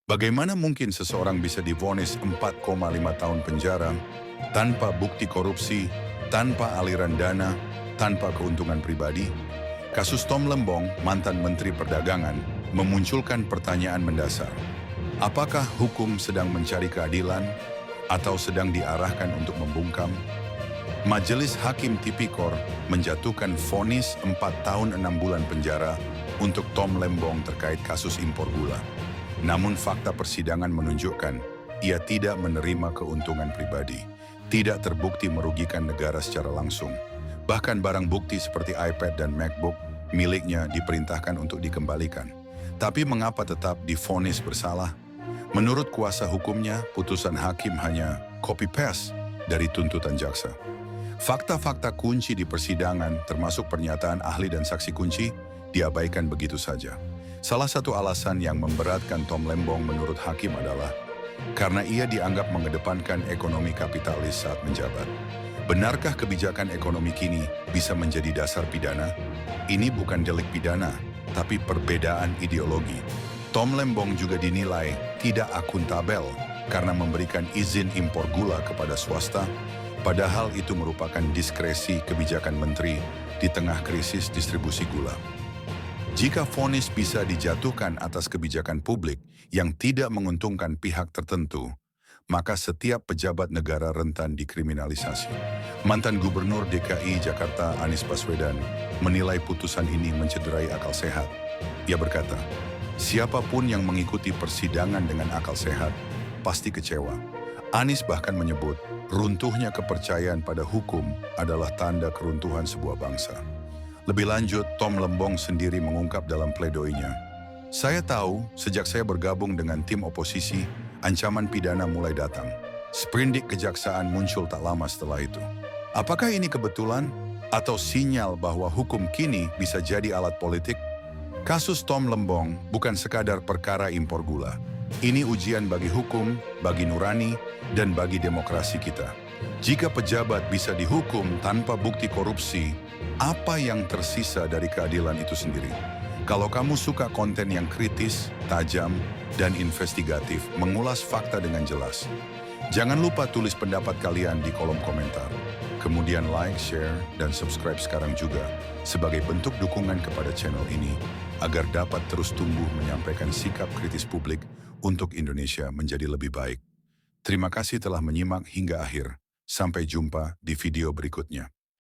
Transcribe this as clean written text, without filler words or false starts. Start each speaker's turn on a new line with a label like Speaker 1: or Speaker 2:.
Speaker 1: Bagaimana mungkin seseorang bisa divonis 4,5 tahun penjara tanpa bukti korupsi, tanpa aliran dana, tanpa keuntungan pribadi? Kasus Tom Lembong, mantan Menteri Perdagangan, memunculkan pertanyaan mendasar. Apakah hukum sedang mencari keadilan atau sedang diarahkan untuk membungkam? Majelis Hakim Tipikor menjatuhkan vonis 4 tahun 6 bulan penjara untuk Tom Lembong terkait kasus impor gula. Namun fakta persidangan menunjukkan ia tidak menerima keuntungan pribadi, tidak terbukti merugikan negara secara langsung. Bahkan barang bukti seperti iPad dan MacBook miliknya diperintahkan untuk dikembalikan. Tapi mengapa tetap divonis bersalah? Menurut kuasa hukumnya, putusan hakim hanya copy-paste dari tuntutan jaksa. Fakta-fakta kunci di persidangan, termasuk pernyataan ahli dan saksi kunci, diabaikan begitu saja. Salah satu alasan yang memberatkan Tom Lembong menurut hakim adalah karena ia dianggap mengedepankan ekonomi kapitalis saat menjabat. Benarkah kebijakan ekonomi kini bisa menjadi dasar pidana? Ini bukan delik pidana, tapi perbedaan ideologi. Tom Lembong juga dinilai tidak akuntabel karena memberikan izin impor gula kepada swasta, padahal itu merupakan diskresi kebijakan menteri di tengah krisis distribusi gula. Jika vonis bisa dijatuhkan atas kebijakan publik yang tidak menguntungkan pihak tertentu, maka setiap pejabat negara rentan dikriminalisasi. Mantan Gubernur DKI Jakarta Anies Baswedan menilai putusan ini mencederai akal sehat. Ia berkata, siapapun yang mengikuti persidangan dengan akal sehat pasti kecewa. Anies bahkan menyebut runtuhnya kepercayaan pada hukum adalah tanda keruntuhan sebuah bangsa. Lebih lanjut, Tom Lembong sendiri mengungkap dalam pledoinya, "Saya tahu sejak saya bergabung dengan tim oposisi, ancaman pidana mulai datang. Sprindik kejaksaan muncul tak lama setelah itu. Apakah ini kebetulan atau sinyal bahwa hukum kini bisa jadi alat politik?" Kasus Tom Lembong bukan sekadar perkara impor gula. Ini ujian bagi hukum, bagi nurani, dan bagi demokrasi kita. Jika pejabat bisa dihukum tanpa bukti korupsi, apa yang tersisa dari keadilan itu sendiri? Kalau kamu suka konten yang kritis, tajam, dan investigatif, mengulas fakta dengan jelas, jangan lupa tulis pendapat kalian di kolom komentar. Kemudian like, share, dan subscribe sekarang juga sebagai bentuk dukungan kepada channel ini agar dapat terus tumbuh menyampaikan sikap kritis publik untuk Indonesia menjadi lebih baik. Terima kasih telah menyimak hingga akhir. Sampai jumpa di video berikutnya.